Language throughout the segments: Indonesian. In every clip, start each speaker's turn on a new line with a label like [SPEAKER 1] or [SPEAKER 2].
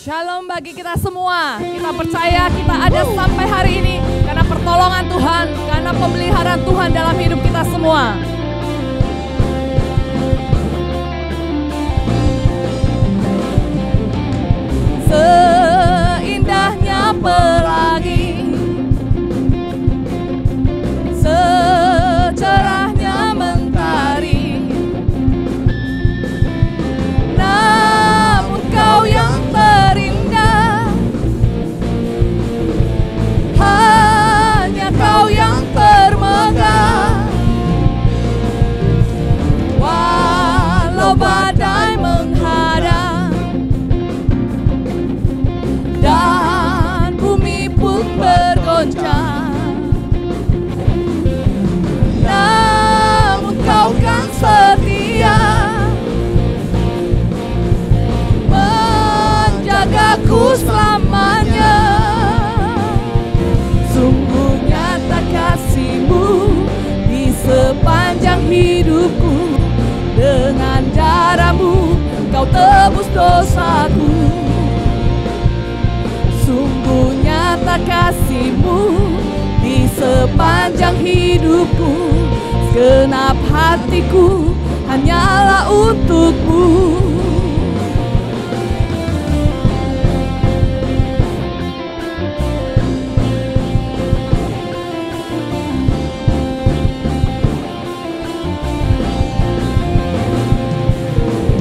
[SPEAKER 1] Shalom bagi kita semua. Kita percaya kita ada sampai hari ini karena pertolongan Tuhan, karena pemeliharaan Tuhan dalam hidup kita semua. Seindahnya pelangi, secerahnya mentari, namun Kau yang terindah, hanya Kau yang termegah. Walau badai menghadang dan bumi pun bergoncang, namun Kau kan setia menjagaku selamanya. Sungguh nyata kasih-Mu di sepanjang hidupku. Dengan darah-Mu Kau tebus dosaku. Sungguh nyata kasih-Mu di sepanjang hidupku. Segenap hatiku hanyalah untuk-Mu.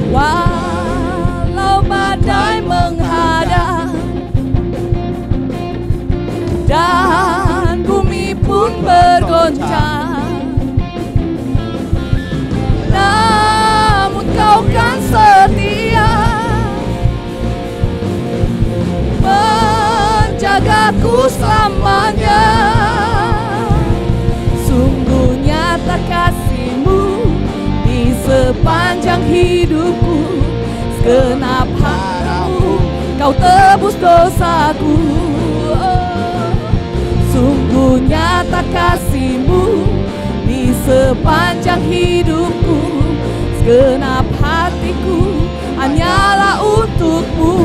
[SPEAKER 1] Walau badai menghadang dan bumi pun bergoncang, namun Kau kan setia menjagaku selamanya. Sungguh nyata kasih-Mu di sepanjang hidupku. Segenap haramu Kau tebus dosaku. Sungguh nyata kasih-Mu di sepanjang hidupku. Segenap hatiku hanyalah untuk-Mu.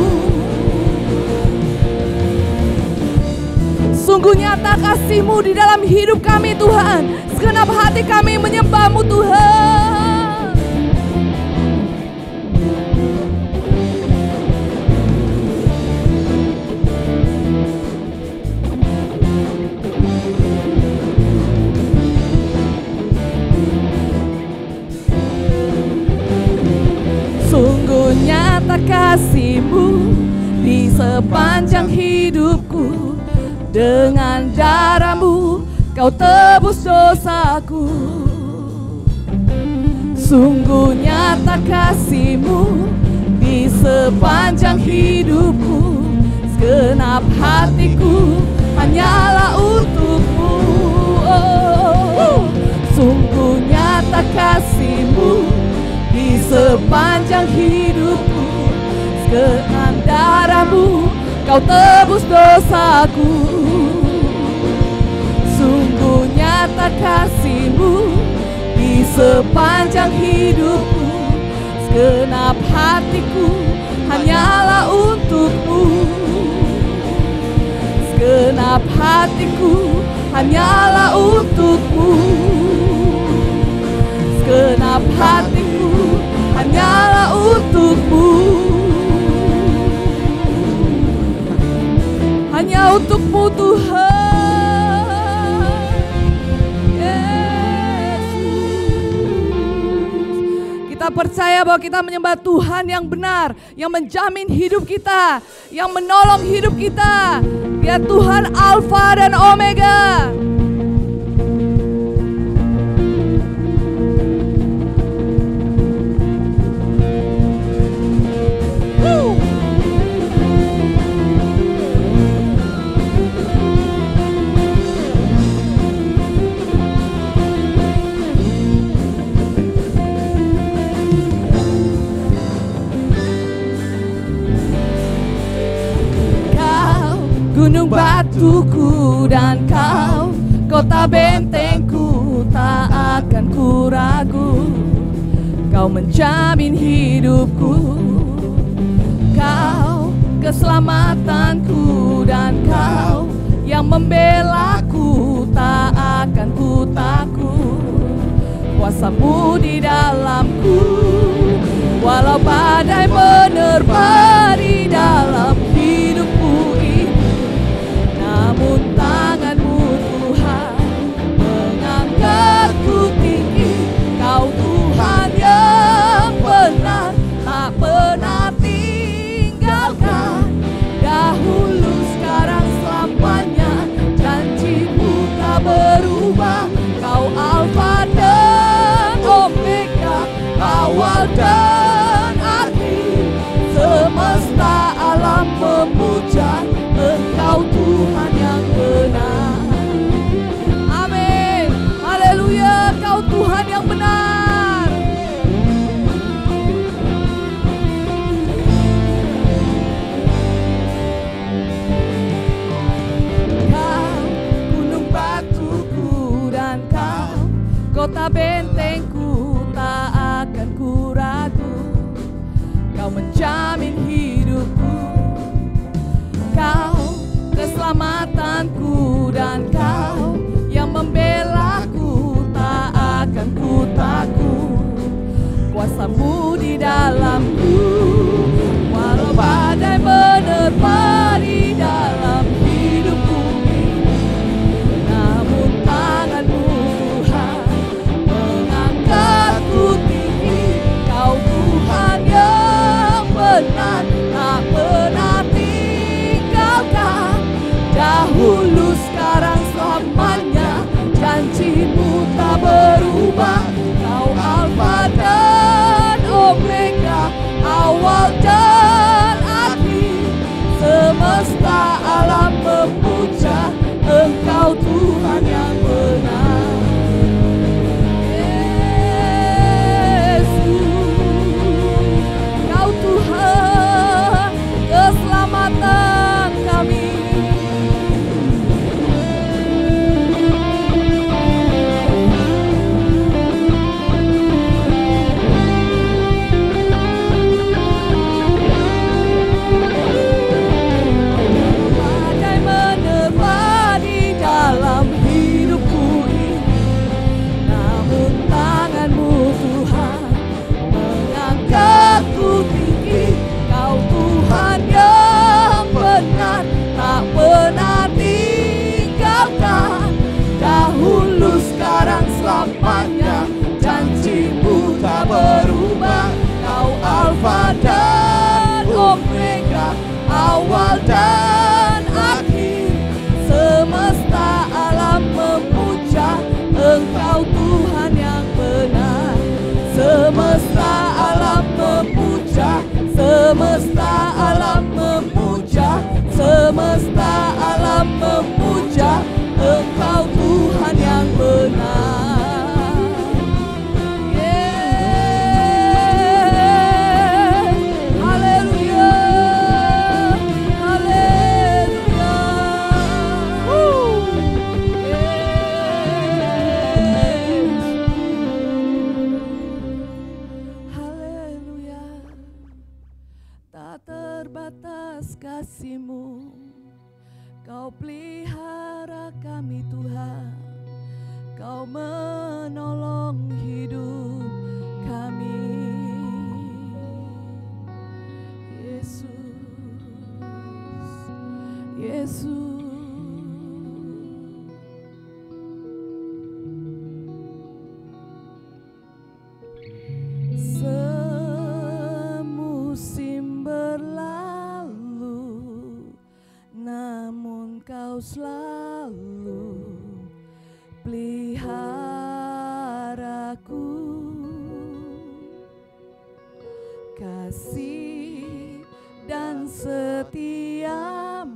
[SPEAKER 1] Sungguh nyata kasih-Mu di dalam hidup kami Tuhan. Segenap hati kami menyembah-Mu Tuhan. Sungguh nyata kasih-Mu di sepanjang hidupku. Dengan darah-Mu Kau tebus dosaku. Sungguh nyata kasih-Mu di sepanjang hidupku. Segenap hatiku hanyalah untuk-Mu. Sungguh nyata kasih-Mu di sepanjang hidupku. Segenap darah-Mu Kau tebus dosaku. Sungguh nyata kasih-Mu di sepanjang hidupku. Segenap hatiku hanyalah untuk-Mu. Segenap hatiku hanyalah untuk-Mu. Segenap Segenap hatiku hanyalah untukmu, hanya untukmu Tuhan Yesus. Kita percaya bahwa kita menyembah Tuhan yang benar, yang menjamin hidup kita, yang menolong hidup kita. Dia Tuhan Alfa dan Omega. Gunung batuku dan kau, kota bentengku, tak akan ku ragu. Kau menjamin hidupku, kau keselamatanku, dan kau yang membelaku, tak akan ku takut. Kuasamu di dalamku, walau badai menerpa di dalam hidupku ini. Namun tanganmu Tuhan mengangkatku tinggi. Kau Tuhan yang benar, tak pernah tinggalkan. Dahulu sekarang selamanya, janjimu tak berubah. Kau Alfa dan Omega, awal dan akhir. Semesta alam memuja Engkau Tuhan yang benar. Amin. Haleluya, Kau Tuhan yang benar. Kau gunung batuku dan kau kota bentengku, tak akan ku ragu. Kau menjamin hidupku, kau keselamatanku, dan kau yang membelaku, tak akan ku takut. Kuasamu di dalamku, walau badai menerpa di dalam hidupku ini. Namun tanganmu Tuhan mengangkatku tinggi. Kau Tuhan yang benar, tak pernah tinggalkan. Dahulu sekarang selamanya, janjimu tak berubah. Kau Alfa dan Omega, Semusim berlalu, namun Kau selalu peliharaku. Kasih dan setiamu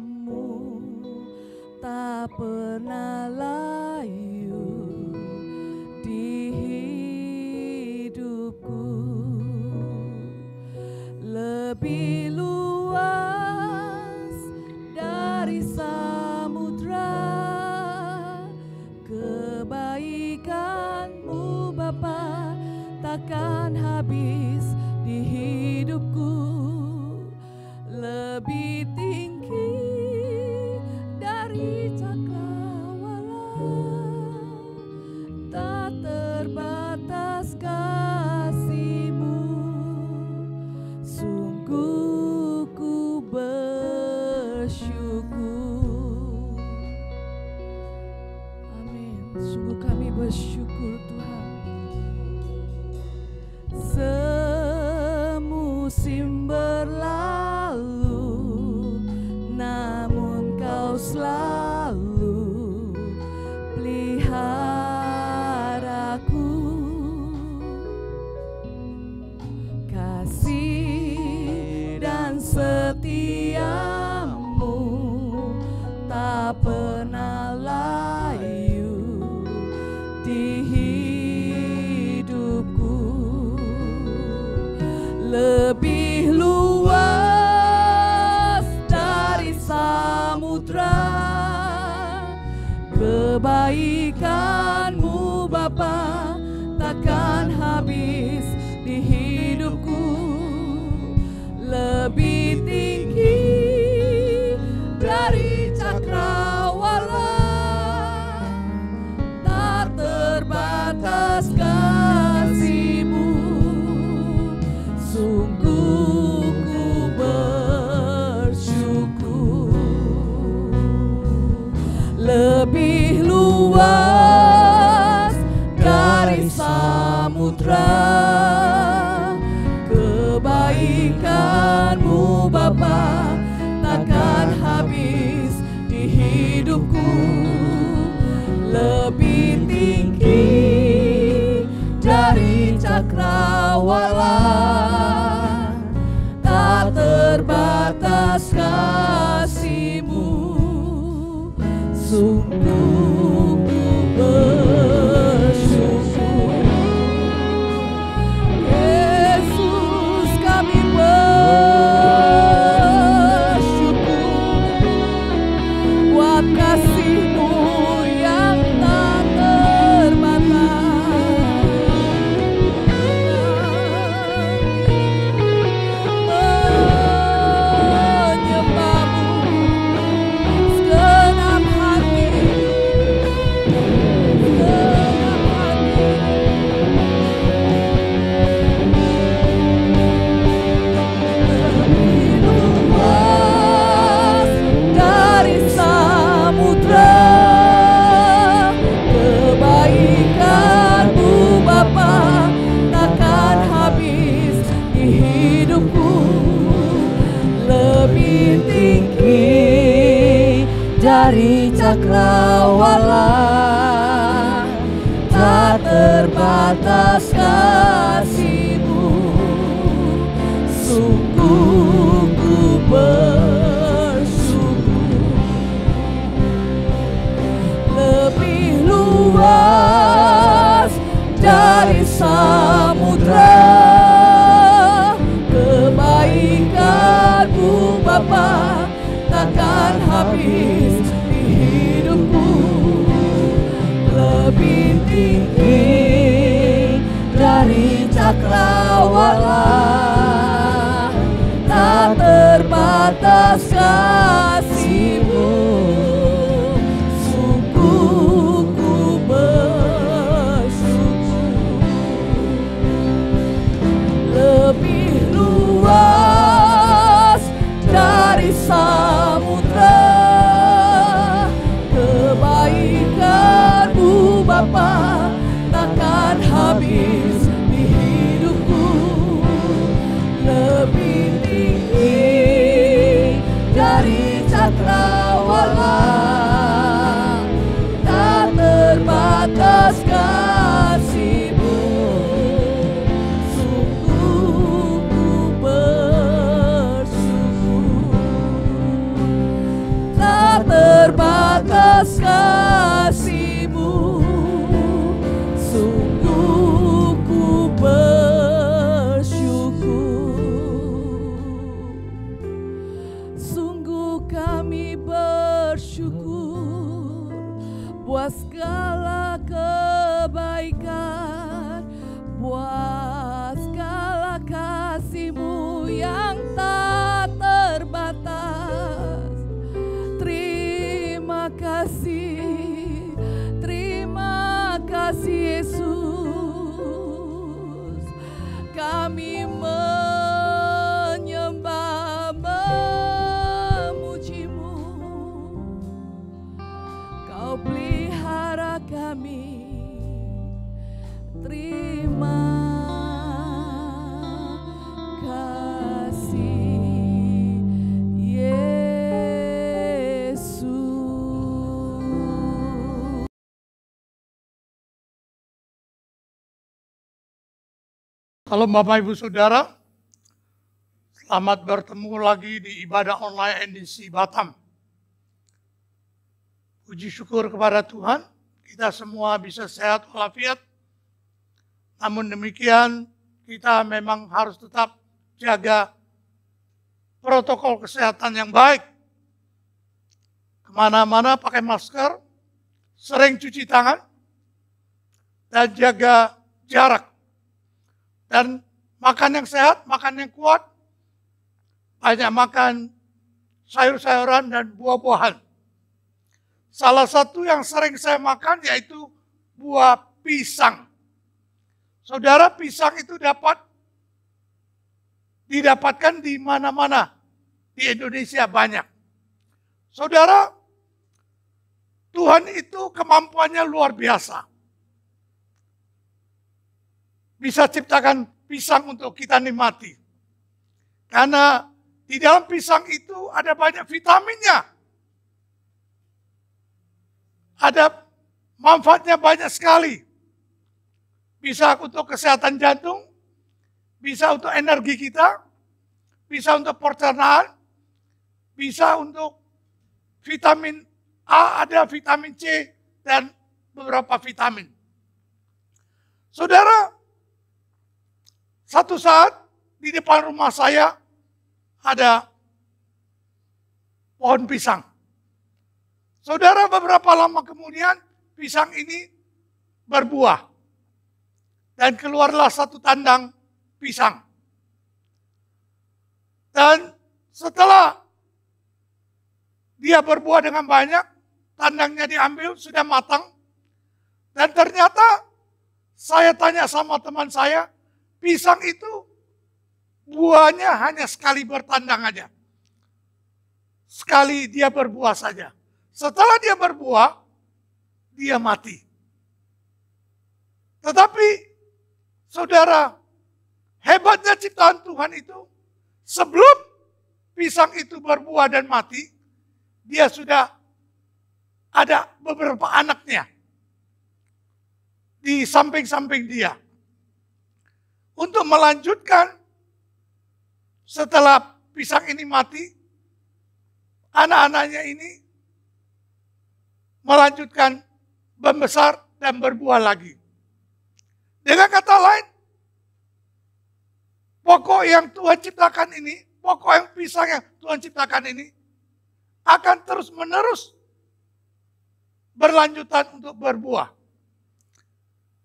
[SPEAKER 1] tak pernah layu di hidupku. Lebih luas dari samudra kebaikan-Mu Bapa, takkan habis di hidupku. Lebih tinggi dari cakrawala, tak terbatas kasih-Mu. Sungguh ku bersyukur. Amin. Sungguh kami bersyukur Tuhan. Semusim berlalu, namun Kau selalu peliharaku. Kasih dan setiamu tak pernah layu di hidupku. Lebih luas dari samudra kebaikan-Mu Bapa, takkan habis di hidupku. Lebih tinggi dari cakrawala, tak terbatas kasih-Mu. Sungguh ku bersyukur. Lebih luas dari samudra kebaikan-Mu Bapa, takkan habis di hidupku. Lebih tinggi dari cakrawala, tak terbatas kasih-Mu. Sungguh ku bersyukur. Yesus, kami bersyukur buat kasih-Mu yang tak terbatas. Menyembah-Mu segenap hati, segenap hati. Lebih luas dari samudra kebaikan-Mu Bapa, takkan habis di hidupku. Lebih tinggi dari cakrawala, tak terbatas kasih-Mu. Sungguh ku bersyukur. Lebih luas dari samudra kebaikan-Mu Bapa, takkan habis di hidupku. Lebih tinggi dari cakrawala, tak terbatas kasih-Mu. Sungguh ku bersyukur. Lebih luas dari samudra yang tak terbatas. Terima kasih Yesus. Kami menyembah, memuji-Mu. Kau pelihara kami. Terima kasih Yesus.
[SPEAKER 2] Halo Bapak Ibu Saudara, selamat bertemu lagi di ibadah online NDC Batam. Puji syukur kepada Tuhan, kita semua bisa sehat walafiat. Namun demikian, kita memang harus tetap jaga protokol kesehatan yang baik. Kemana-mana pakai masker, sering cuci tangan, dan jaga jarak. Dan makan yang sehat, makan yang kuat, banyak makan sayur-sayuran dan buah-buahan. Salah satu yang sering saya makan yaitu buah pisang. Saudara, pisang itu didapatkan di mana-mana di Indonesia banyak. Saudara, Tuhan itu kemampuannya luar biasa. Bisa ciptakan pisang untuk kita nikmati. Karena di dalam pisang itu ada banyak vitaminnya. Ada manfaatnya banyak sekali. Bisa untuk kesehatan jantung, bisa untuk energi kita, bisa untuk pencernaan, bisa untuk vitamin A, ada vitamin C, dan beberapa vitamin. Saudara, satu saat di depan rumah saya ada pohon pisang. Saudara, beberapa lama kemudian pisang ini berbuah. Dan keluarlah satu tandang pisang. Dan setelah dia berbuah dengan banyak, tandangnya diambil, sudah matang. Dan ternyata saya tanya sama teman saya, pisang itu buahnya hanya sekali bertandang aja. Sekali dia berbuah saja. Setelah dia berbuah, dia mati. Tetapi, saudara, hebatnya ciptaan Tuhan itu, sebelum pisang itu berbuah dan mati, dia sudah ada beberapa anaknya di samping-samping dia. Untuk melanjutkan, setelah pisang ini mati, anak-anaknya ini melanjutkan membesar dan berbuah lagi. Dengan kata lain, pokok yang Tuhan ciptakan ini, pokok yang pisang yang Tuhan ciptakan ini, akan terus-menerus berlanjutan untuk berbuah.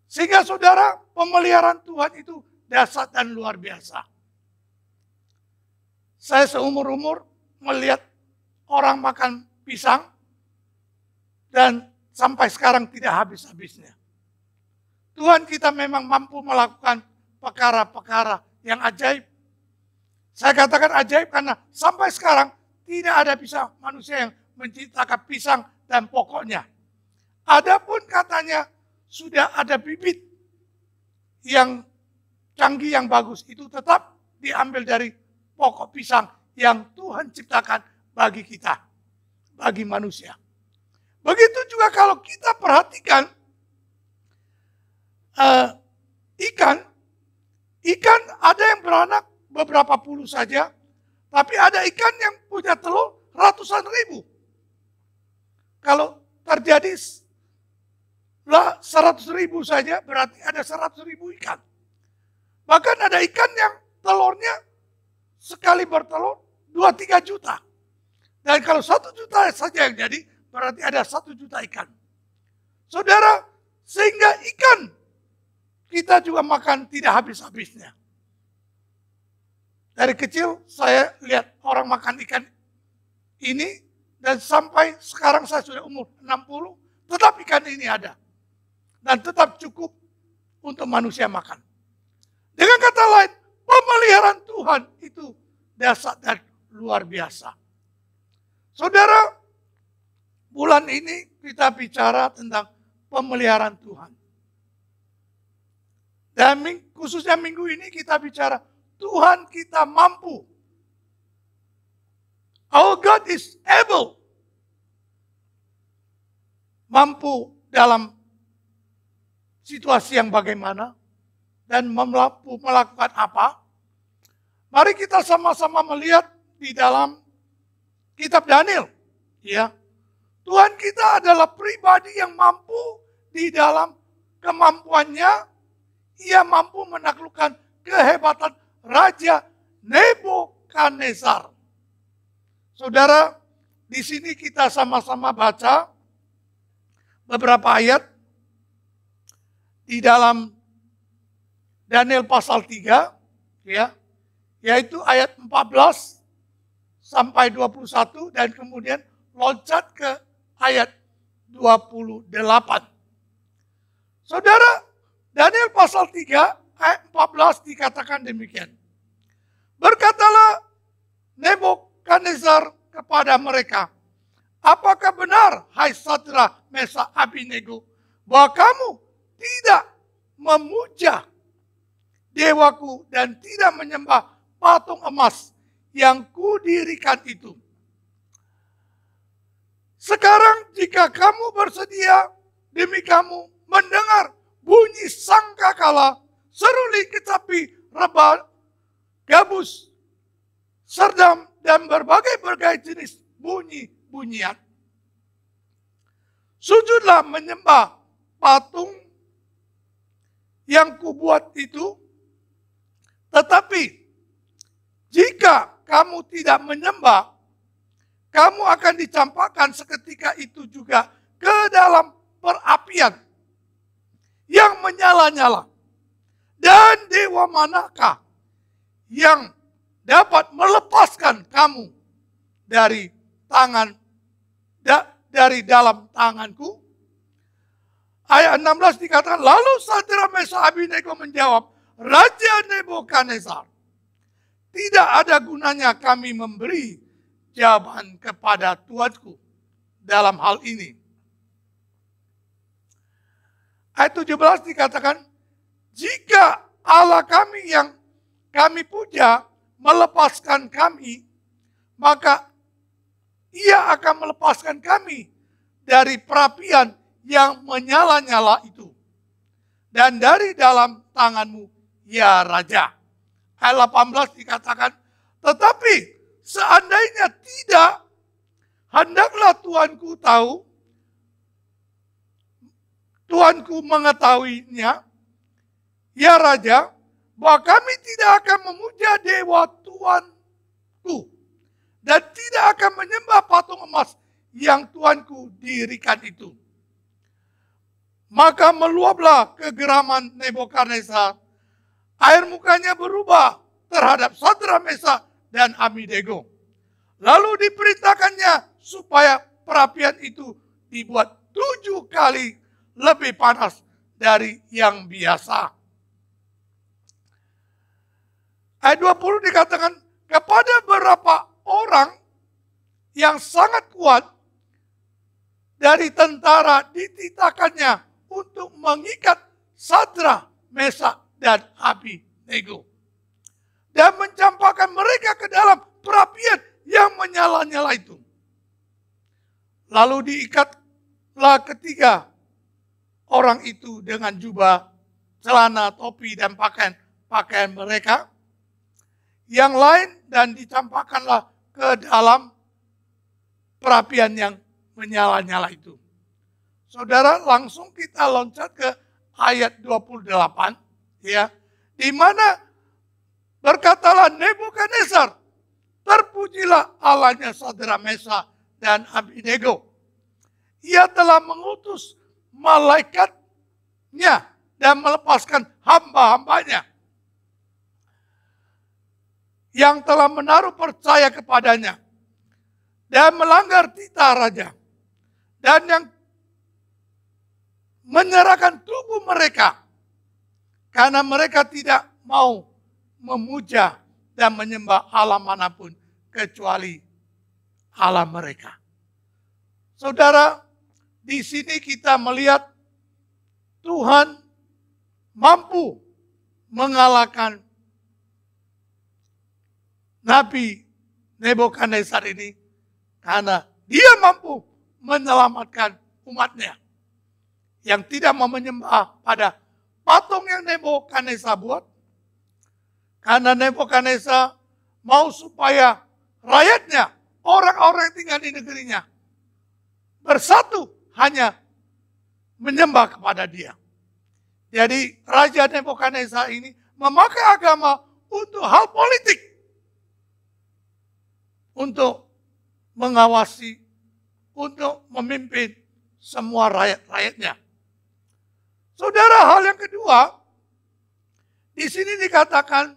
[SPEAKER 2] Sehingga saudara, pemeliharaan Tuhan itu dahsyat dan luar biasa. Saya seumur-umur melihat orang makan pisang dan sampai sekarang tidak habis-habisnya. Tuhan kita memang mampu melakukan perkara-perkara yang ajaib. Saya katakan ajaib karena sampai sekarang tidak ada manusia yang menciptakan pisang dan pokoknya. Adapun katanya sudah ada bibit yang canggih, yang bagus, itu tetap diambil dari pokok pisang yang Tuhan ciptakan bagi kita, bagi manusia. Begitu juga kalau kita perhatikan ikan ada yang beranak beberapa puluh saja, tapi ada ikan yang punya telur ratusan ribu. Kalau terjadi 100.000 saja, berarti ada 100.000 ikan. Bahkan ada ikan yang telurnya sekali bertelur 2-3 juta. Dan kalau 1 juta saja yang jadi, berarti ada 1 juta ikan. Saudara, sehingga ikan kita juga makan tidak habis-habisnya. Dari kecil saya lihat orang makan ikan ini, dan sampai sekarang saya sudah umur 60, tetap ikan ini ada. Dan tetap cukup untuk manusia makan. Dengan kata lain, pemeliharaan Tuhan itu dahsyat dan luar biasa. Saudara, bulan ini kita bicara tentang pemeliharaan Tuhan. Dan khususnya minggu ini kita bicara Tuhan kita mampu. Our God is able. Mampu dalam situasi yang bagaimana dan mampu melakukan apa. Mari kita sama-sama melihat di dalam kitab Daniel. Ya, Tuhan kita adalah pribadi yang mampu di dalam kemampuannya. Ia mampu menaklukkan kehebatan Raja Nebukadnezar. Saudara, di sini kita sama-sama baca beberapa ayat di dalam Daniel pasal 3, ya, yaitu ayat 14 sampai 21 dan kemudian loncat ke ayat 28. Saudara, Daniel pasal 3 ayat 14 dikatakan demikian. Berkatalah Nebukadnezar kepada mereka, apakah benar, hai Sadrak, Mesak, Abednego, bahwa kamu tidak memuja dewaku dan tidak menyembah patung emas yang kudirikan itu? Sekarang jika kamu bersedia, demi kamu mendengar bunyi sangkakala, seruling kecapi, rebah, gabus, serdam, dan berbagai-bagai jenis bunyi-bunyian. Sujudlah menyembah patung yang kubuat itu, tetapi jika kamu tidak menyembah, kamu akan dicampakkan seketika itu juga ke dalam perapian yang menyala-nyala. Dan dewa manakah yang dapat melepaskan kamu dari dari dalam tanganku? Ayat 16 dikatakan, lalu Sadrak, Mesak, Abednego menjawab, Raja Nebukadnezar, tidak ada gunanya kami memberi jawaban kepada Tuanku dalam hal ini. Ayat 17 dikatakan, jika Allah kami yang kami puja melepaskan kami, maka Ia akan melepaskan kami dari perapian yang menyala-nyala itu. Dan dari dalam tanganmu, ya Raja. Ayat 18 dikatakan, tetapi seandainya tidak, hendaklah Tuanku tahu, Tuanku mengetahuinya, ya Raja, bahwa kami tidak akan memuja dewa Tuanku dan tidak akan menyembah patung emas yang Tuanku dirikan itu. Maka meluaplah kegeraman Nebukadnezar, air mukanya berubah terhadap Sadrak, Mesak, dan Abednego. Lalu diperintahkannya supaya perapian itu dibuat 7 kali lebih panas dari yang biasa. Ayat 20 dikatakan, kepada beberapa orang yang sangat kuat dari tentara dititahkannya untuk mengikat Sadrak, Mesak, dan Abednego dan mencampakkan mereka ke dalam perapian yang menyala-nyala itu. Lalu diikatlah ketiga orang itu dengan jubah, celana, topi, dan pakaian mereka yang lain, dan dicampakkanlah ke dalam perapian yang menyala-nyala itu. Saudara, langsung kita loncat ke ayat 28, ya, di mana berkatalah Nebukadnezar, terpujilah Allahnya Sadrak, Mesak, dan Abednego. Ia telah mengutus malaikatnya, dan melepaskan hamba-hambanya. yang telah menaruh percaya kepadanya dan melanggar titah raja, dan yang menyerahkan tubuh mereka karena mereka tidak mau memuja dan menyembah Allah manapun kecuali Allah mereka. Saudara, di sini kita melihat Tuhan mampu mengalahkan Nabi Nebukadnezar ini karena dia mampu menyelamatkan umatnya yang tidak mau menyembah pada patung yang Nebukadnezar buat. Karena Nebukadnezar mau supaya rakyatnya, orang-orang yang tinggal di negerinya, bersatu hanya menyembah kepada dia. Jadi Raja Nebukadnezar ini memakai agama untuk hal politik. Untuk mengawasi, untuk memimpin semua rakyat-rakyatnya. Saudara, hal yang kedua, di sini dikatakan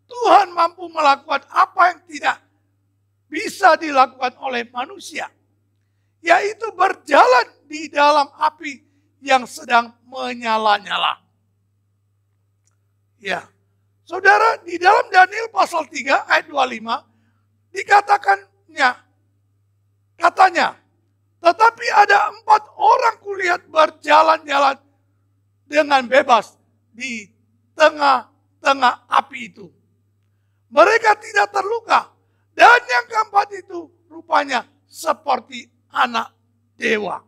[SPEAKER 2] Tuhan mampu melakukan apa yang tidak bisa dilakukan oleh manusia, yaitu berjalan di dalam api yang sedang menyala-nyala. Ya, saudara, di dalam Daniel pasal 3 ayat 25 dikatakannya, katanya, tetapi ada 4 orang kulihat berjalan-jalan dengan bebas di tengah-tengah api itu. Mereka tidak terluka. Dan yang keempat itu rupanya seperti anak dewa.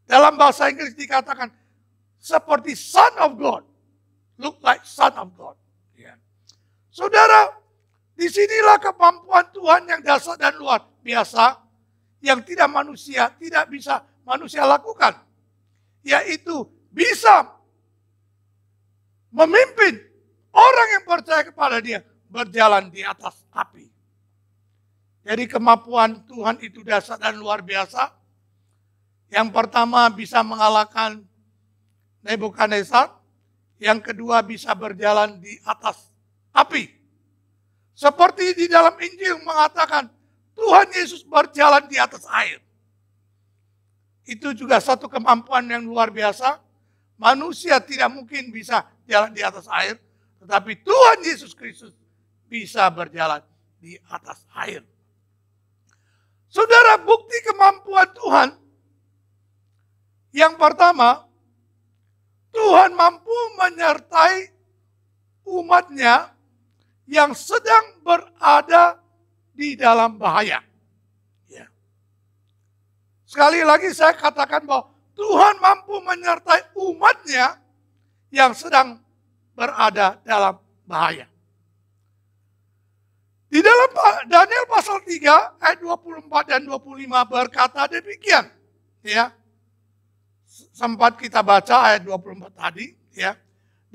[SPEAKER 2] Dalam bahasa Inggris dikatakan seperti son of God. Look like son of God. Yeah. Saudara, disinilah kemampuan Tuhan yang dasar dan luar biasa. Yang tidak bisa manusia lakukan. Yaitu bisa memimpin orang yang percaya kepada dia berjalan di atas api. Jadi kemampuan Tuhan itu dasar dan luar biasa. Yang pertama bisa mengalahkan Nebukadnezar. Yang kedua bisa berjalan di atas api. Seperti di dalam Injil mengatakan Tuhan Yesus berjalan di atas air. Itu juga satu kemampuan yang luar biasa. Manusia tidak mungkin bisa jalan di atas air, tetapi Tuhan Yesus Kristus bisa berjalan di atas air. Saudara, bukti kemampuan Tuhan yang pertama, Tuhan mampu menyertai umatnya yang sedang berada di dalam bahaya. Ya. Sekali lagi saya katakan bahwa Tuhan mampu menyertai umatnya yang sedang berada dalam bahaya. Di dalam Daniel pasal 3 ayat 24 dan 25 berkata demikian. Ya. Sempat kita baca ayat 24 tadi. Ya.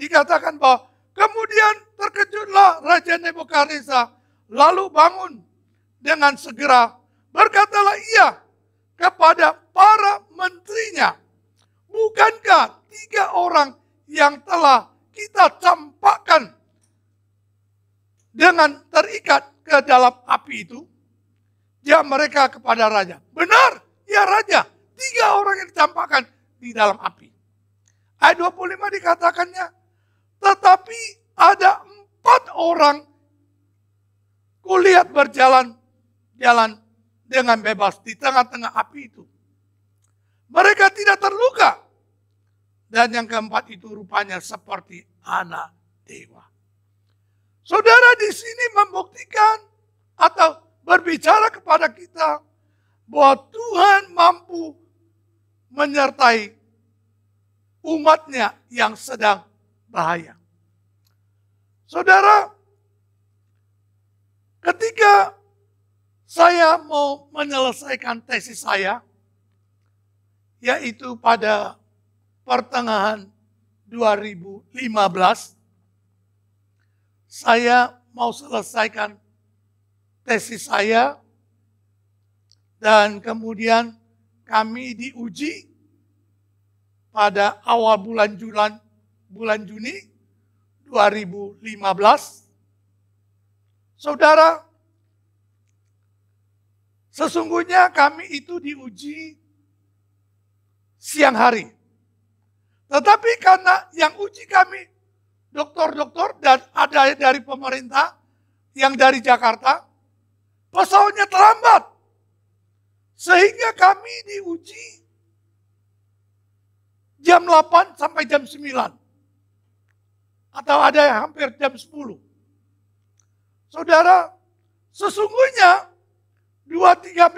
[SPEAKER 2] Dikatakan bahwa kemudian terkejutlah Raja Nebukadnezar lalu bangun dengan segera. Berkatalah ia kepada para menterinya, bukankah 3 orang yang telah kita campakkan dengan terikat ke dalam api itu? Jawab mereka kepada raja, benar, ya raja, 3 orang yang dicampakkan di dalam api. Ayat 25 dikatakannya, tetapi ada 4 orang kulihat berjalan dengan bebas di tengah-tengah api itu. Mereka tidak terluka. Dan yang keempat itu rupanya seperti anak dewa. Saudara, di sini membuktikan atau berbicara kepada kita bahwa Tuhan mampu menyertai umatnya yang sedang bahaya. Saudara, ketika saya mau menyelesaikan tesis saya, yaitu pada pertengahan 2015, saya mau selesaikan tesis saya, dan kemudian kami diuji pada awal bulan Juni 2015. Saudara, sesungguhnya kami itu diuji siang hari. Tetapi karena yang uji kami dokter-dokter dan ada dari pemerintah, yang dari Jakarta, pesawatnya terlambat. Sehingga kami diuji jam 8 sampai jam 9. Atau ada yang hampir jam 10. Saudara, sesungguhnya 2-3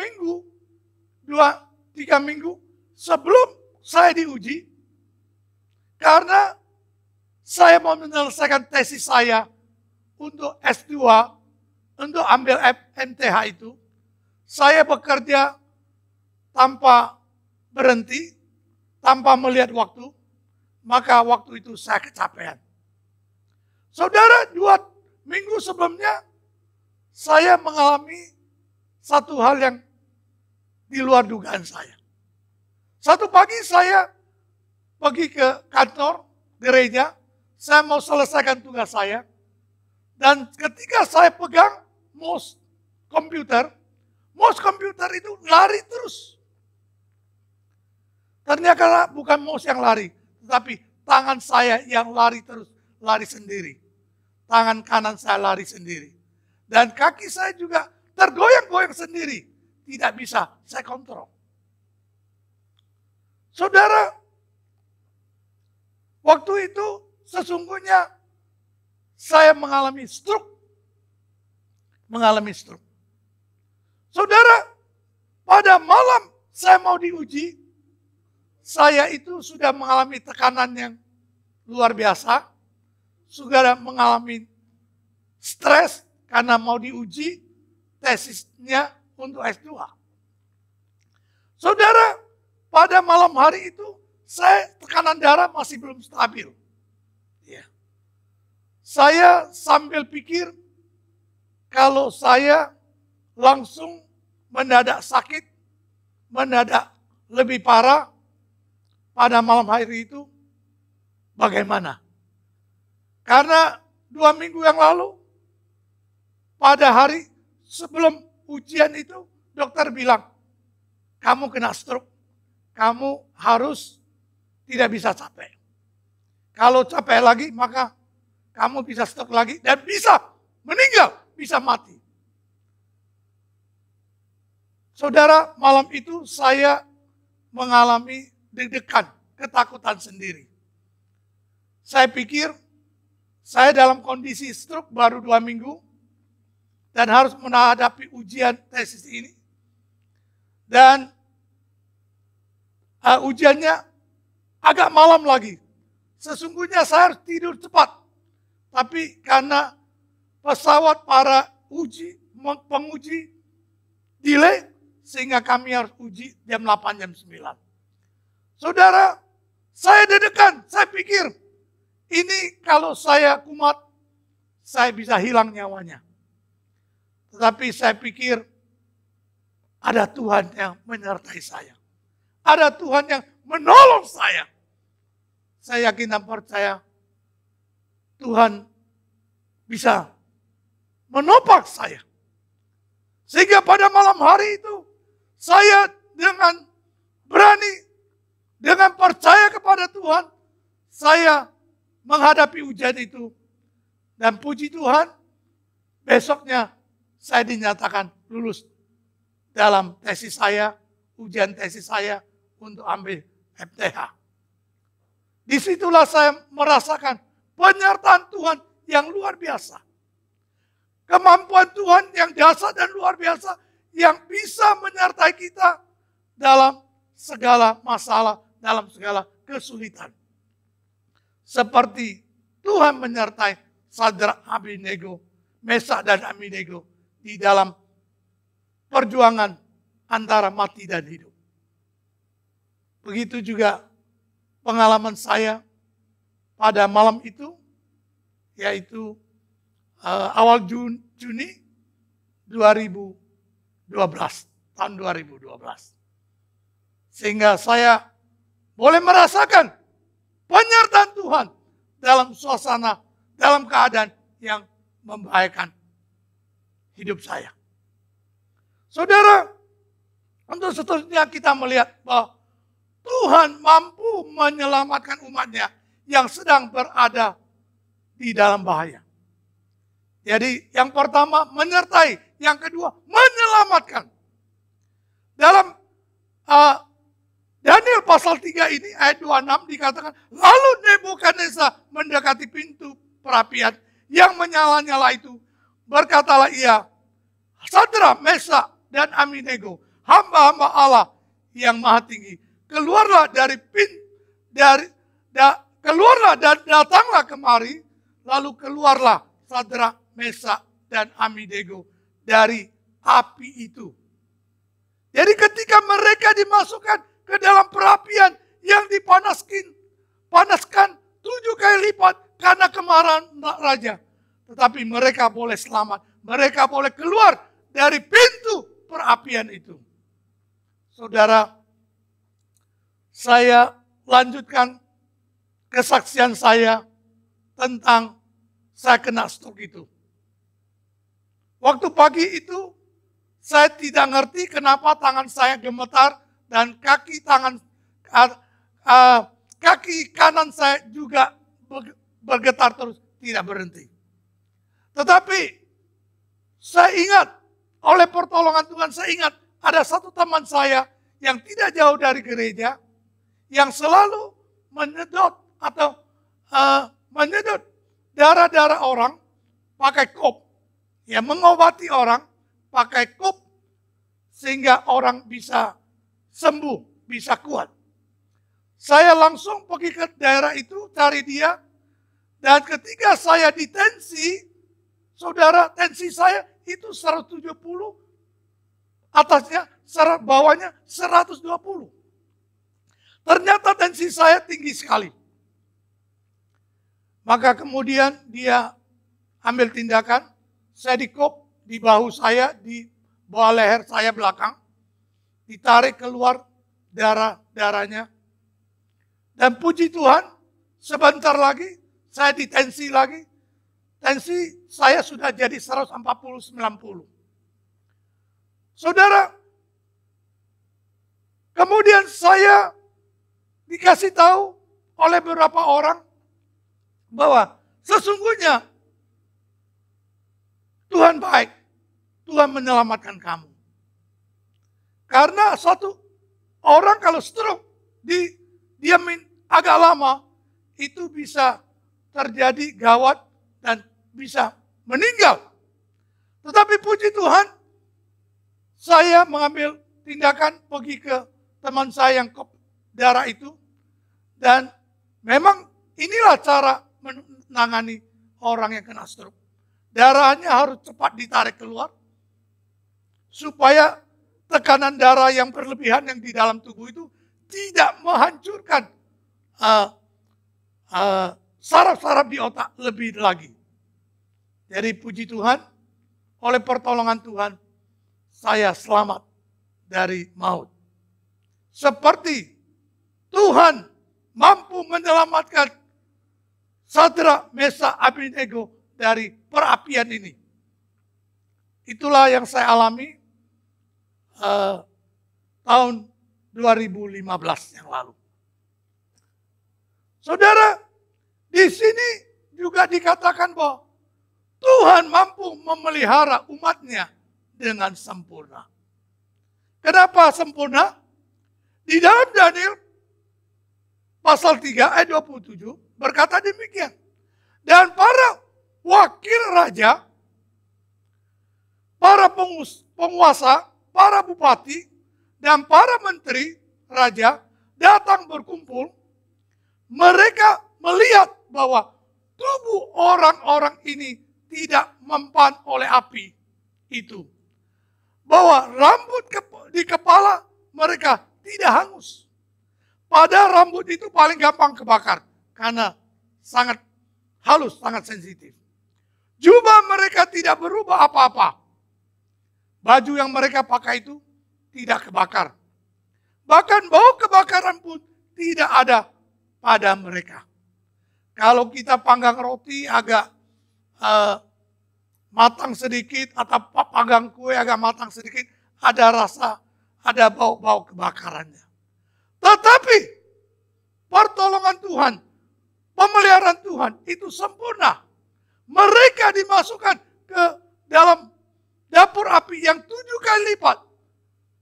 [SPEAKER 2] minggu sebelum saya diuji, karena saya mau menyelesaikan tesis saya untuk S2, untuk ambil MTH itu, saya bekerja tanpa berhenti, tanpa melihat waktu, maka waktu itu saya kecapean. Saudara, 2 minggu sebelumnya, saya mengalami satu hal yang di luar dugaan saya. Satu pagi saya pergi ke kantor, gereja, saya mau selesaikan tugas saya, dan ketika saya pegang mouse komputer itu lari terus. Ternyata bukan mouse yang lari, tetapi tangan saya yang lari terus, lari sendiri. Tangan kanan saya lari sendiri. Dan kaki saya juga tergoyang-goyang sendiri. Tidak bisa saya kontrol. Saudara, waktu itu sesungguhnya saya mengalami stroke. Saudara, pada malam saya mau diuji, saya itu sudah mengalami tekanan yang luar biasa. Sudah mengalami stres karena mau diuji tesisnya untuk S2. Saudara, pada malam hari itu saya tekanan darah masih belum stabil. Ya. Saya sambil pikir kalau saya langsung mendadak sakit, mendadak lebih parah pada malam hari itu, bagaimana? Karena 2 minggu yang lalu, pada hari sebelum ujian itu, dokter bilang, kamu kena stroke, kamu harus tidak bisa capek. Kalau capek lagi, maka kamu bisa stroke lagi dan bisa meninggal, bisa mati. Saudara, malam itu saya mengalami deg-degan, ketakutan sendiri. Saya pikir, saya dalam kondisi stroke baru 2 minggu dan harus menghadapi ujian tesis ini. Dan ujiannya agak malam lagi. Sesungguhnya saya harus tidur cepat. Tapi karena pesawat para penguji delay, sehingga kami harus uji jam 8, jam 9. Saudara, saya deg-degan, saya pikir, ini kalau saya kumat, saya bisa hilang nyawanya. Tetapi saya pikir, ada Tuhan yang menyertai saya. Ada Tuhan yang menolong saya. Saya yakin dan percaya, Tuhan bisa menopang saya. Sehingga pada malam hari itu, saya dengan berani, dengan percaya kepada Tuhan, saya menghadapi ujian itu. Dan puji Tuhan, besoknya saya dinyatakan lulus dalam tesis saya, ujian tesis saya untuk ambil MTH. Disitulah saya merasakan penyertaan Tuhan yang luar biasa. Kemampuan Tuhan yang dahsyat dan luar biasa yang bisa menyertai kita dalam segala masalah, dalam segala kesulitan. Seperti Tuhan menyertai Sadrak, Abednego, Mesak dan Abednego di dalam perjuangan antara mati dan hidup. Begitu juga pengalaman saya pada malam itu, yaitu awal Juni 2012, tahun 2012. Sehingga saya boleh merasakan penyertaan Tuhan dalam suasana, dalam keadaan yang membahayakan. hidup saya. Saudara, untuk seterusnya kita melihat bahwa Tuhan mampu menyelamatkan umatnya yang sedang berada di dalam bahaya. Jadi yang pertama menyertai, yang kedua menyelamatkan. Dalam Daniel pasal 3 ini ayat 26 dikatakan, lalu Nebukadnezar mendekati pintu perapian yang menyala-nyala itu. Berkatalah ia, Sadrak, Mesak, dan Abednego, hamba-hamba Allah yang maha tinggi, keluarlah dari keluarlah dan datanglah kemari. Lalu keluarlah Sadrak, Mesak, dan Abednego dari api itu. Jadi ketika mereka dimasukkan ke dalam perapian yang panaskan 7 kali lipat karena kemarahan raja. Tetapi mereka boleh selamat. Mereka boleh keluar dari pintu perapian itu. Saudara, saya lanjutkan kesaksian saya tentang saya kena stroke itu. Waktu pagi itu, saya tidak ngerti kenapa tangan saya gemetar dan kaki kanan saya juga bergetar terus, tidak berhenti. Tetapi saya ingat, oleh pertolongan Tuhan saya ingat, ada satu teman saya yang tidak jauh dari gereja, yang selalu menyedot atau menyedot darah-darah orang pakai kop. Ya, mengobati orang pakai kop sehingga orang bisa sembuh, bisa kuat. Saya langsung pergi ke daerah itu, cari dia. Dan ketika saya ditensi, saudara, tensi saya itu 170, atasnya, bawahnya 120. Ternyata tensi saya tinggi sekali. Maka kemudian dia ambil tindakan, saya dikop di bahu saya, di bawah leher saya belakang, ditarik keluar darahnya. Dan puji Tuhan, sebentar lagi saya ditensi lagi. Tensi saya sudah jadi 140/90. Saudara, kemudian saya dikasih tahu oleh beberapa orang bahwa sesungguhnya Tuhan baik, Tuhan menyelamatkan kamu. Karena satu orang kalau stroke diamin agak lama, itu bisa terjadi gawat dan bisa meninggal. Tetapi puji Tuhan, saya mengambil tindakan pergi ke teman saya yang darah itu. Dan memang inilah cara menangani orang yang kena stroke. Darahnya harus cepat ditarik keluar, supaya tekanan darah yang berlebihan yang di dalam tubuh itu tidak menghancurkan saraf-saraf di otak lebih lagi. Jadi puji Tuhan, oleh pertolongan Tuhan, saya selamat dari maut. Seperti Tuhan mampu menyelamatkan Sadrak, Mesak, Abednego dari perapian ini. Itulah yang saya alami tahun 2015 yang lalu. Saudara, di sini juga dikatakan bahwa Tuhan mampu memelihara umatnya dengan sempurna. Kenapa sempurna? Di dalam Daniel pasal 3 ayat 27 berkata demikian. Dan para wakil raja, para penguasa, para bupati, dan para menteri raja datang berkumpul. Mereka melihat bahwa tubuh orang-orang ini tidak mempan oleh api itu. Bahwa rambut di kepala mereka tidak hangus. Padahal rambut itu paling gampang kebakar karena sangat halus, sangat sensitif. Jubah mereka tidak berubah apa-apa. Baju yang mereka pakai itu tidak kebakar. Bahkan bau kebakaran pun tidak ada pada mereka. Kalau kita panggang roti agak matang sedikit atau panggang kue agak matang sedikit, ada rasa, ada bau-bau kebakarannya. Tetapi pertolongan Tuhan, pemeliharaan Tuhan itu sempurna. Mereka dimasukkan ke dalam dapur api yang 7 kali lipat.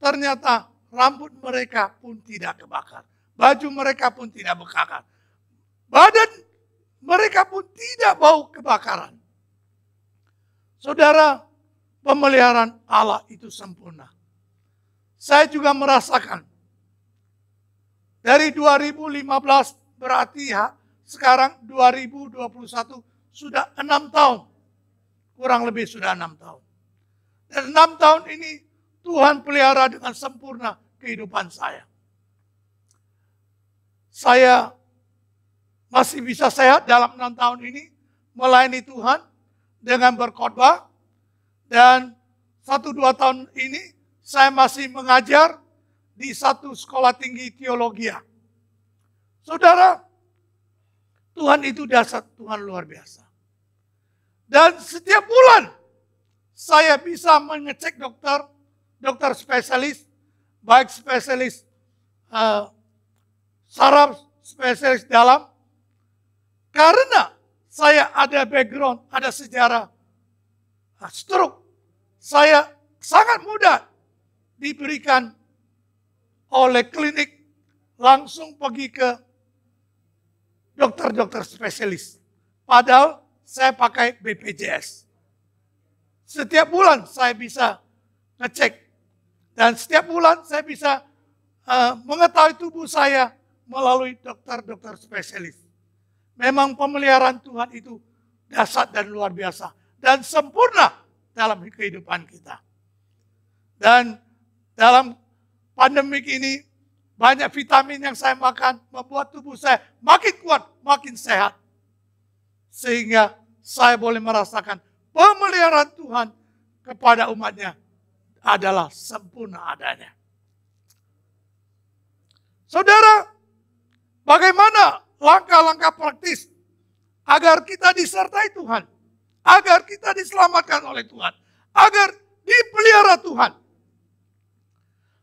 [SPEAKER 2] Ternyata rambut mereka pun tidak kebakar. Baju mereka pun tidak kebakar. Badan mereka pun tidak bau kebakaran. Saudara, pemeliharaan Allah itu sempurna. Saya juga merasakan dari 2015 berarti sekarang 2021 sudah 6 tahun. Kurang lebih sudah 6 tahun. Dan 6 tahun ini Tuhan pelihara dengan sempurna kehidupan saya. Saya masih bisa sehat dalam 6 tahun ini, melayani Tuhan dengan berkhotbah. Dan 1-2 tahun ini saya masih mengajar di satu sekolah tinggi teologi. Saudara, Tuhan itu dahsyat, Tuhan luar biasa. Dan setiap bulan saya bisa mengecek dokter spesialis, baik spesialis saraf, spesialis dalam. Karena saya ada background, ada sejarah stroke. Saya sangat mudah diberikan oleh klinik langsung pergi ke dokter-dokter spesialis. Padahal saya pakai BPJS. Setiap bulan saya bisa ngecek. Dan setiap bulan saya bisa mengetahui tubuh saya melalui dokter-dokter spesialis. Memang pemeliharaan Tuhan itu dahsyat dan luar biasa. Dan sempurna dalam kehidupan kita. Dan dalam pandemik ini banyak vitamin yang saya makan membuat tubuh saya makin kuat, makin sehat. Sehingga saya boleh merasakan pemeliharaan Tuhan kepada umatnya adalah sempurna adanya. Saudara, bagaimana langkah-langkah praktis agar kita disertai Tuhan, agar kita diselamatkan oleh Tuhan, agar dipelihara Tuhan?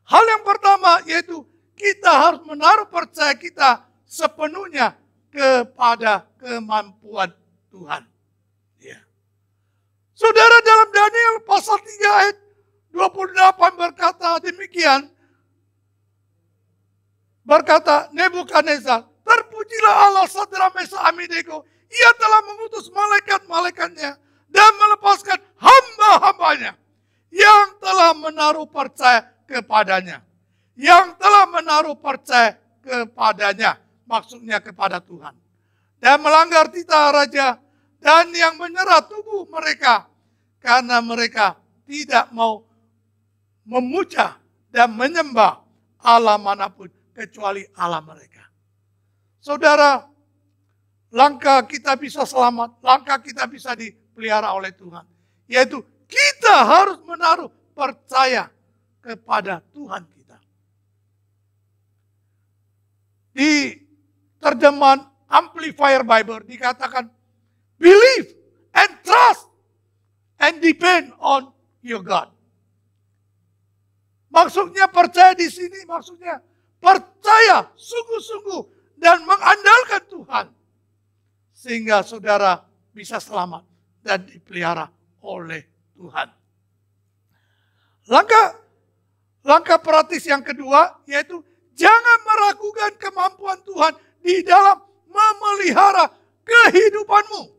[SPEAKER 2] Hal yang pertama yaitu kita harus menaruh percaya kita sepenuhnya kepada kemampuan Tuhan. Ya. Saudara, dalam Daniel pasal 3 ayat 28 berkata demikian. Berkata Nebukadnezar, terpujilah Allah Sadrak Mesak Abednego. Ia telah mengutus malaikat-malaikatnya dan melepaskan hamba-hambanya yang telah menaruh percaya kepadanya. Yang telah menaruh percaya kepadanya. Maksudnya kepada Tuhan. Dan melanggar titah raja. Dan yang menyerah tubuh mereka. Karena mereka tidak mau memuja dan menyembah Allah manapun kecuali Allah mereka. Saudara, langkah kita bisa selamat. Langkah kita bisa dipelihara oleh Tuhan. Yaitu kita harus menaruh percaya kepada Tuhan kita. Di terjemahan Amplifier Bible dikatakan, believe and trust and depend on your God. Maksudnya percaya di sini, maksudnya percaya sungguh-sungguh dan mengandalkan Tuhan. Sehingga saudara bisa selamat dan dipelihara oleh Tuhan. Langkah praktis yang kedua yaitu jangan meragukan kemampuan Tuhan di dalam memelihara kehidupanmu.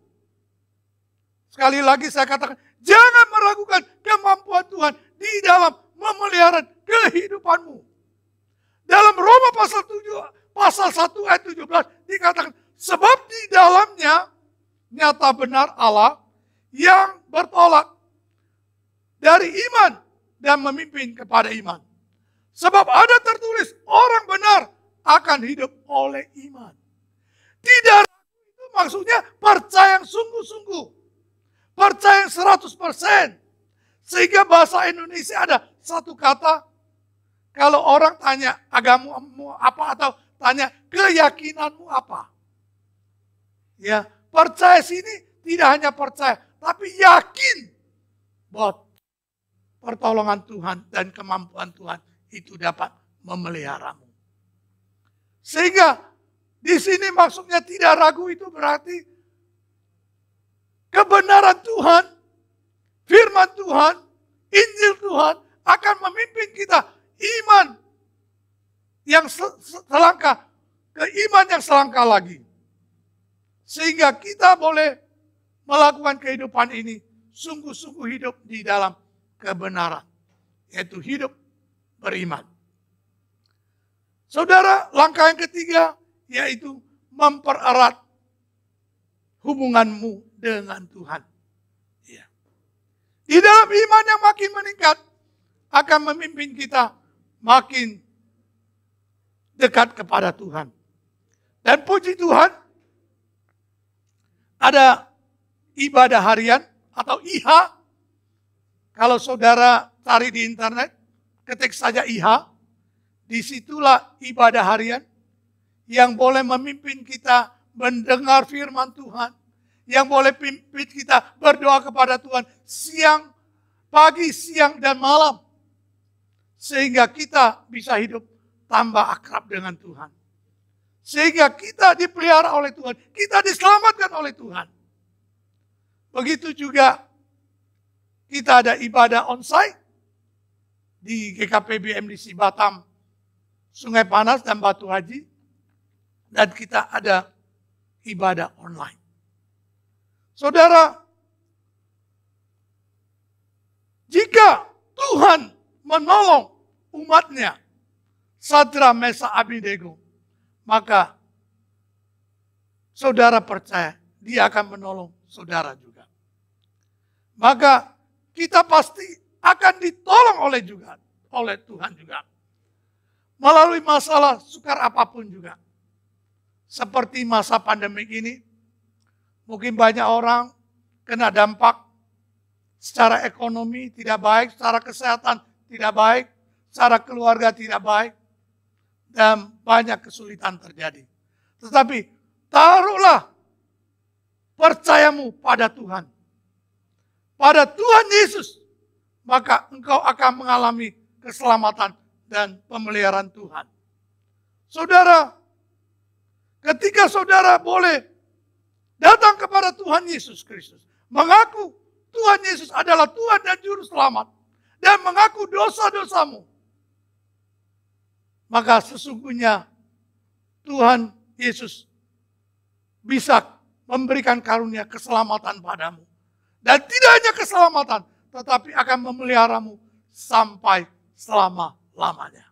[SPEAKER 2] Sekali lagi saya katakan, jangan meragukan kemampuan Tuhan di dalam memelihara kehidupanmu. Dalam Roma pasal 1 ayat 17 dikatakan, sebab di dalamnya nyata benar Allah yang bertolak dari iman dan memimpin kepada iman. Sebab ada tertulis, orang benar akan hidup oleh iman. Tidak ragu itu maksudnya percaya yang sungguh-sungguh. Percaya yang 100%. Sehingga bahasa Indonesia ada satu kata, kalau orang tanya agamamu apa atau tanya keyakinanmu apa. Ya, percaya sini tidak hanya percaya, tapi yakin bahwa pertolongan Tuhan dan kemampuan Tuhan itu dapat memeliharamu. Sehingga di sini maksudnya tidak ragu itu berarti kebenaran Tuhan, firman Tuhan, Injil Tuhan akan memimpin kita iman yang selangkah ke iman yang selangkah lagi. Sehingga kita boleh melakukan kehidupan ini sungguh-sungguh hidup di dalam kebenaran, yaitu hidup beriman. Saudara, langkah yang ketiga yaitu mempererat hubunganmu dengan Tuhan. Ya. Di dalam iman yang makin meningkat akan memimpin kita makin dekat kepada Tuhan. Dan puji Tuhan, ada ibadah harian atau IH. Kalau saudara cari di internet, ketik saja IH. Disitulah ibadah harian yang boleh memimpin kita mendengar firman Tuhan. Yang boleh pimpin kita berdoa kepada Tuhan siang, pagi, siang, dan malam. Sehingga kita bisa hidup tambah akrab dengan Tuhan. Sehingga kita dipelihara oleh Tuhan. Kita diselamatkan oleh Tuhan. Begitu juga kita ada ibadah onsite di GKP BMDC Batam, Sungai Panas dan Batu Haji. Dan kita ada ibadah online. Saudara, jika Tuhan menolong umatnya, Sadra, Mesa, Abednego, maka saudara percaya dia akan menolong saudara juga. Maka kita pasti akan ditolong oleh Tuhan juga. Melalui masalah sukar apapun juga. Seperti masa pandemik ini, mungkin banyak orang kena dampak secara ekonomi tidak baik, secara kesehatan tidak baik, secara keluarga tidak baik, dan banyak kesulitan terjadi. Tetapi taruhlah percayamu pada Tuhan. Pada Tuhan Yesus, maka engkau akan mengalami keselamatan dan pemeliharaan Tuhan. Saudara, ketika saudara boleh datang kepada Tuhan Yesus Kristus, mengaku Tuhan Yesus adalah Tuhan dan Juru Selamat, dan mengaku dosa-dosamu, maka sesungguhnya Tuhan Yesus bisa memberikan karunia keselamatan padamu. Dan tidak hanya keselamatan, tetapi akan memeliharamu sampai selama-lamanya.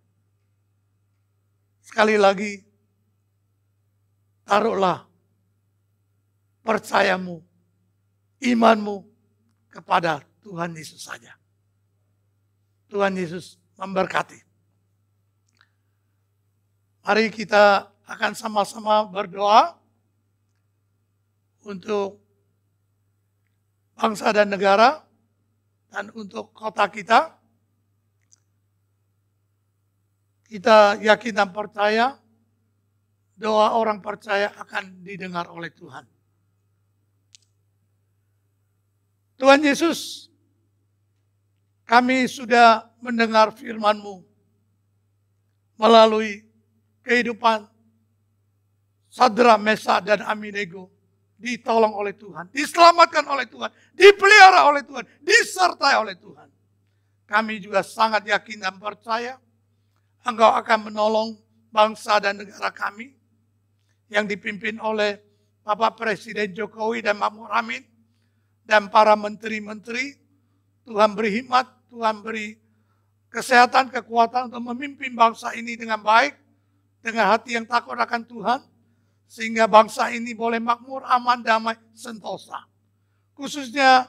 [SPEAKER 2] Sekali lagi, taruhlah percayamu, imanmu kepada Tuhan Yesus saja. Tuhan Yesus memberkati. Mari kita akan sama-sama berdoa untuk bangsa dan negara dan untuk kota kita. Kita yakin dan percaya doa orang percaya akan didengar oleh Tuhan. Tuhan Yesus, kami sudah mendengar firman-Mu melalui kehidupan Sadra, Mesa, dan Abednego. Ditolong oleh Tuhan, diselamatkan oleh Tuhan, dipelihara oleh Tuhan, disertai oleh Tuhan. Kami juga sangat yakin dan percaya Engkau akan menolong bangsa dan negara kami yang dipimpin oleh Bapak Presiden Jokowi dan Makmur Amin dan para menteri-menteri. Tuhan beri hikmat, Tuhan beri kesehatan, kekuatan untuk memimpin bangsa ini dengan baik, dengan hati yang takut akan Tuhan. Sehingga bangsa ini boleh makmur, aman, damai, sentosa. Khususnya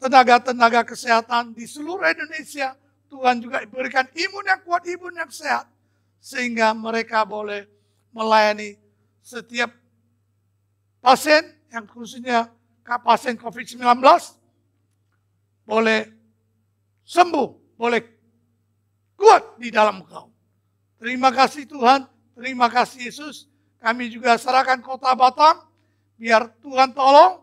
[SPEAKER 2] tenaga-tenaga kesehatan di seluruh Indonesia. Tuhan juga berikan imun yang kuat, imun yang sehat. Sehingga mereka boleh melayani setiap pasien, yang khususnya pasien COVID-19. Boleh sembuh, boleh kuat di dalam Engkau. Terima kasih Tuhan, terima kasih Yesus. Kami juga serahkan kota Batam, biar Tuhan tolong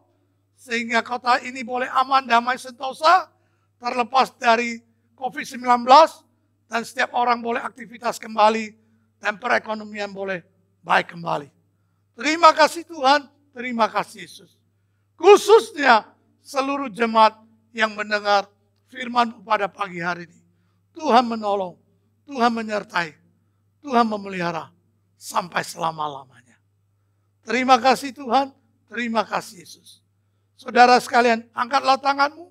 [SPEAKER 2] sehingga kota ini boleh aman, damai, sentosa, terlepas dari COVID-19, dan setiap orang boleh aktivitas kembali, dan perekonomian boleh baik kembali. Terima kasih Tuhan, terima kasih Yesus. Khususnya seluruh jemaat yang mendengar firman pada pagi hari ini. Tuhan menolong, Tuhan menyertai, Tuhan memelihara sampai selama-lamanya. Terima kasih Tuhan, terima kasih Yesus. Saudara sekalian, angkatlah tanganmu,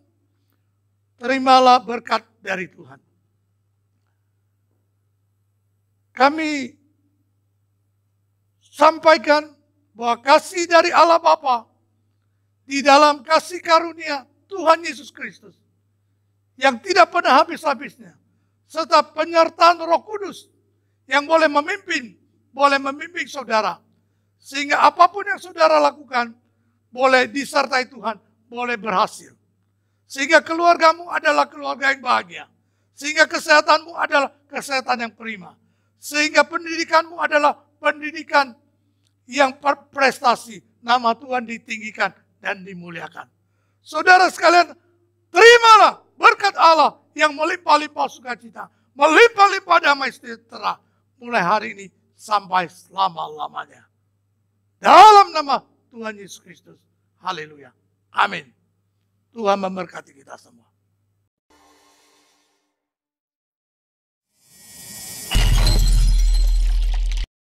[SPEAKER 2] terimalah berkat dari Tuhan. Kami sampaikan bahwa kasih dari Allah Bapa di dalam kasih karunia Tuhan Yesus Kristus yang tidak pernah habis-habisnya, serta penyertaan Roh Kudus yang boleh memimpin, boleh membimbing saudara, sehingga apapun yang saudara lakukan boleh disertai Tuhan, boleh berhasil. Sehingga keluargamu adalah keluarga yang bahagia, sehingga kesehatanmu adalah kesehatan yang prima, sehingga pendidikanmu adalah pendidikan yang berprestasi, nama Tuhan ditinggikan dan dimuliakan. Saudara sekalian, terimalah berkat Allah yang melimpah-limpah sukacita, melimpah-limpah damai sejahtera, mulai hari ini sampai selama-lamanya. Dalam nama Tuhan Yesus Kristus. Haleluya. Amin. Tuhan memberkati kita semua.